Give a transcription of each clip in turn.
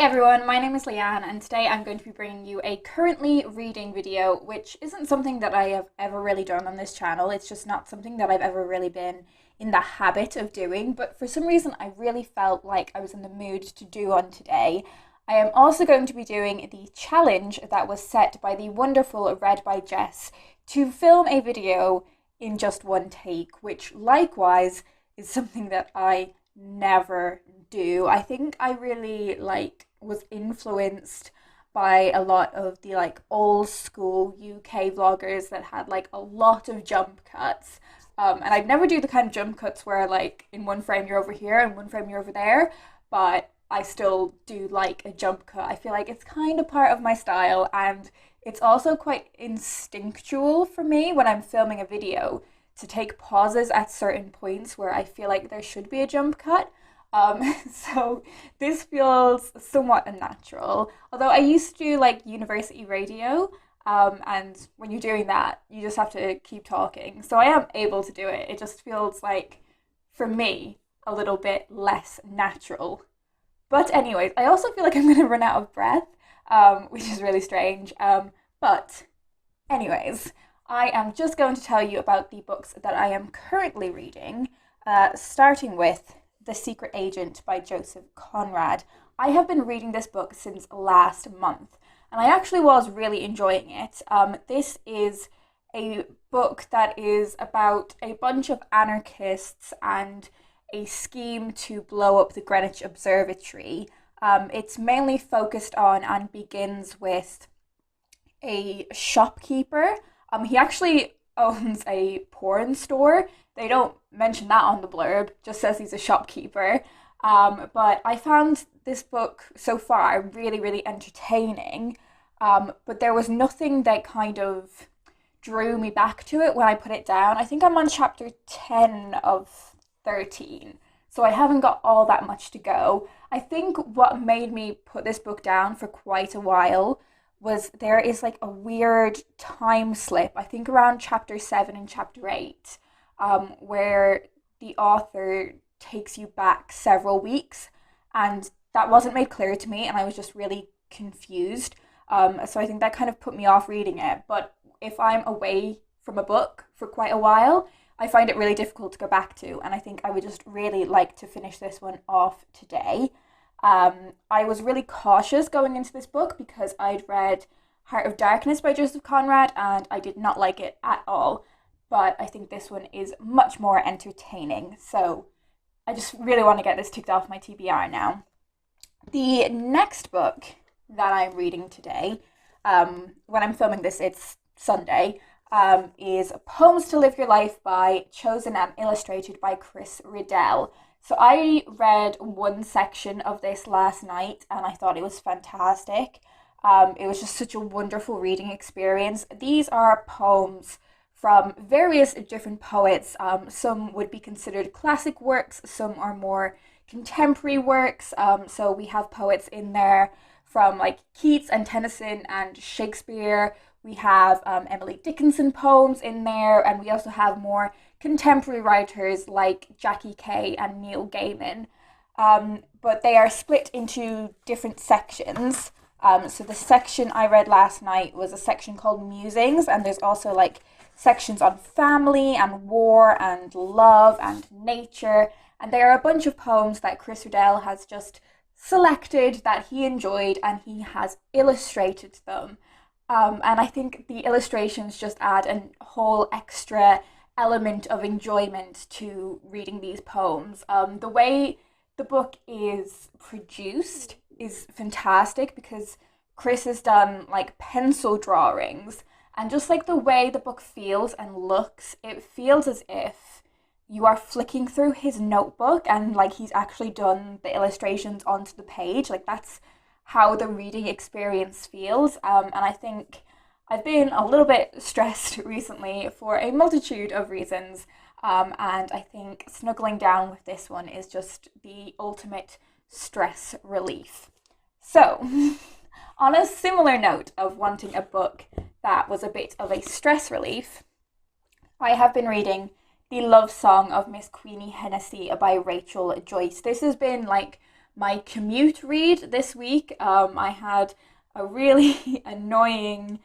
everyone, my name is Leanne and today I'm going to be bringing you a currently reading video, which isn't something that I have ever really done on this channel. It's just not something that I've ever really been in the habit of doing, but for some reason I really felt like I was in the mood to do one today. I am also going to be doing the challenge that was set by the wonderful Read by Jess to film a video in just one take, which likewise is something that I never do. I think I really was influenced by a lot of the old school UK vloggers that had a lot of jump cuts. And I'd never do the kind of jump cuts where in one frame you're over here and one frame you're over there, but I still do a jump cut. I feel like it's kind of part of my style, and it's also quite instinctual for me when I'm filming a video to take pauses at certain points where I feel like there should be a jump cut. So this feels somewhat unnatural. Although I used to do university radio, and when you're doing that, you just have to keep talking. So I am able to do it. It just feels for me, a little bit less natural. But anyways, I also feel like I'm going to run out of breath, which is really strange. But anyways, I am just going to tell you about the books that I am currently reading, starting with The Secret Agent by Joseph Conrad. I have been reading this book since last month, and I actually was really enjoying it. This is a book that is about a bunch of anarchists and a scheme to blow up the Greenwich Observatory. It's mainly focused on and begins with a shopkeeper. He actually owns a porn store. They don't mention that on the blurb, just says he's a shopkeeper. But I found this book so far really, really entertaining. But there was nothing that kind of drew me back to it when I put it down. I think I'm on chapter 10 of 13, so I haven't got all that much to go. I think what made me put this book down for quite a while was there is a weird time slip, I think around chapter 7 and chapter 8, where the author takes you back several weeks, and that wasn't made clear to me, and I was just really confused. So I think that kind of put me off reading it. But if I'm away from a book for quite a while, I find it really difficult to go back to, and I think I would just really like to finish this one off today. I was really cautious going into this book because I'd read Heart of Darkness by Joseph Conrad and I did not like it at all, but I think this one is much more entertaining, so I just really want to get this ticked off my TBR now. The next book that I'm reading today, when I'm filming this, it's Sunday, is Poems to Live Your Life by Chosen and Illustrated by Chris Riddell. So I read one section of this last night and I thought it was fantastic. It was just such a wonderful reading experience. These are poems from various different poets. Some would be considered classic works, some are more contemporary works. So we have poets in there from Keats and Tennyson and Shakespeare. We have Emily Dickinson poems in there, and we also have more contemporary writers like Jackie Kay and Neil Gaiman. But they are split into different sections. So the section I read last night was a section called Musings, and there's also sections on family and war and love and nature. And there are a bunch of poems that Chris Riddell has just selected that he enjoyed, and he has illustrated them. And I think the illustrations just add a whole extra element of enjoyment to reading these poems. The way the book is produced is fantastic because Chris has done pencil drawings, and just the way the book feels and looks, it feels as if you are flicking through his notebook and he's actually done the illustrations onto the page. That's how the reading experience feels. And I think I've been a little bit stressed recently for a multitude of reasons. And I think snuggling down with this one is just the ultimate stress relief. So, on a similar note of wanting a book that was a bit of a stress relief, I have been reading The Love Song of Miss Queenie Hennessy by Rachel Joyce. This has been my commute read this week. I had a really annoying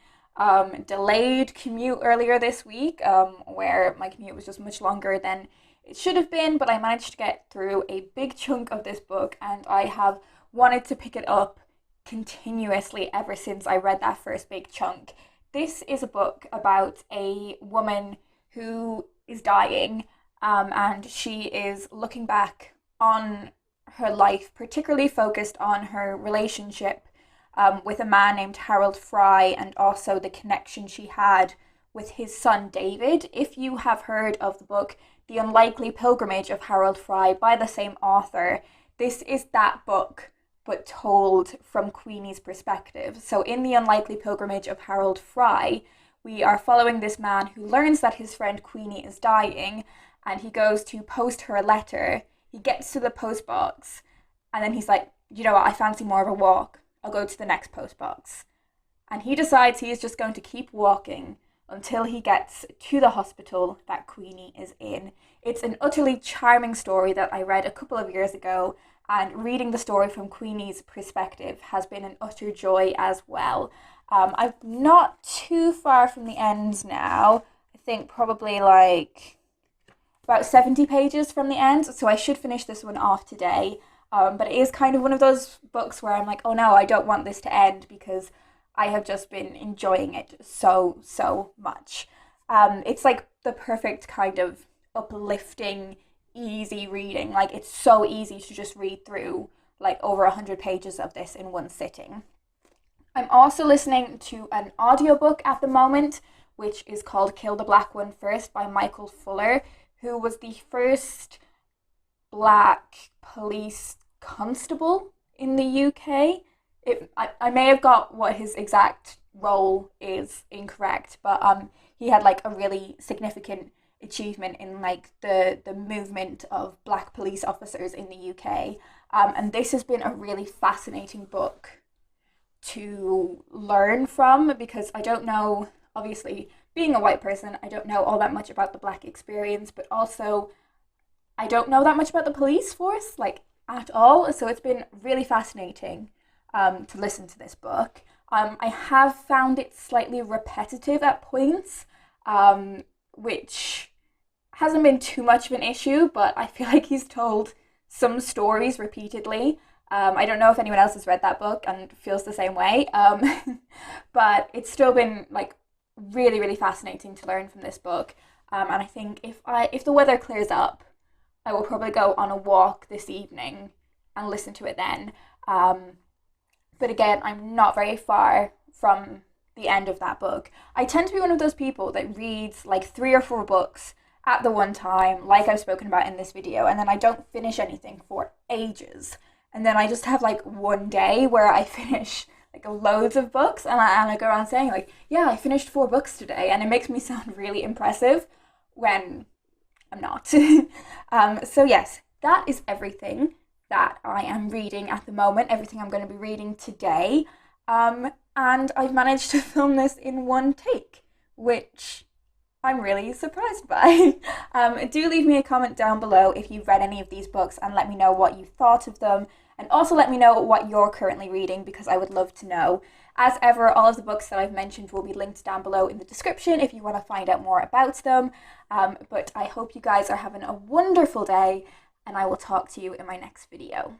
delayed commute earlier this week, where my commute was just much longer than it should have been, but I managed to get through a big chunk of this book, and I have wanted to pick it up continuously ever since I read that first big chunk. This is a book about a woman who is dying, and she is looking back on her life, particularly focused on her relationship with a man named Harold Fry, and also the connection she had with his son David. If you have heard of the book The Unlikely Pilgrimage of Harold Fry by the same author, this is that book, but told from Queenie's perspective. So in The Unlikely Pilgrimage of Harold Fry, we are following this man who learns that his friend Queenie is dying, and he goes to post her a letter. He gets to the post box, and then he's like, you know what, I fancy more of a walk. I'll go to the next post box. And he decides he is just going to keep walking until he gets to the hospital that Queenie is in. It's an utterly charming story that I read a couple of years ago, and reading the story from Queenie's perspective has been an utter joy as well. I'm not too far from the end now. I think probably like about 70 pages from the end, so I should finish this one off today. But it is kind of one of those books where I'm like, oh no, I don't want this to end, because I have just been enjoying it so much. It's like the perfect kind of uplifting, easy reading. Like, it's so easy to just read through like over 100 pages of this in one sitting. I'm also listening to an audiobook at the moment, which is called Kill the Black One First by Michael Fuller, who was the first black police constable in the UK. I may have got what his exact role is incorrect, but he had like a really significant achievement in like the movement of black police officers in the UK. And this has been a really fascinating book to learn from, because I don't know, obviously being a white person, I don't know all that much about the black experience, but also I don't know that much about the police force, like, at all. So it's been really fascinating to listen to this book. I have found it slightly repetitive at points, which hasn't been too much of an issue, but I feel like he's told some stories repeatedly. I don't know if anyone else has read that book and feels the same way, but it's still been like really fascinating to learn from this book. And I think if the weather clears up, I will probably go on a walk this evening and listen to it then. But again, I'm not very far from the end of that book. I tend to be one of those people that reads like 3 or 4 books at the one time, like I've spoken about in this video, and then I don't finish anything for ages. And then I just have like one day where I finish like loads of books, and I go around saying like, yeah, I finished 4 books today, and it makes me sound really impressive when I'm not. So yes, that is everything that I am reading at the moment, everything I'm going to be reading today. And I've managed to film this in one take, which I'm really surprised by. Do leave me a comment down below if you've read any of these books, and let me know what you thought of them. And also let me know what you're currently reading, because I would love to know. As ever, all of the books that I've mentioned will be linked down below in the description if you want to find out more about them. But I hope you guys are having a wonderful day, and I will talk to you in my next video.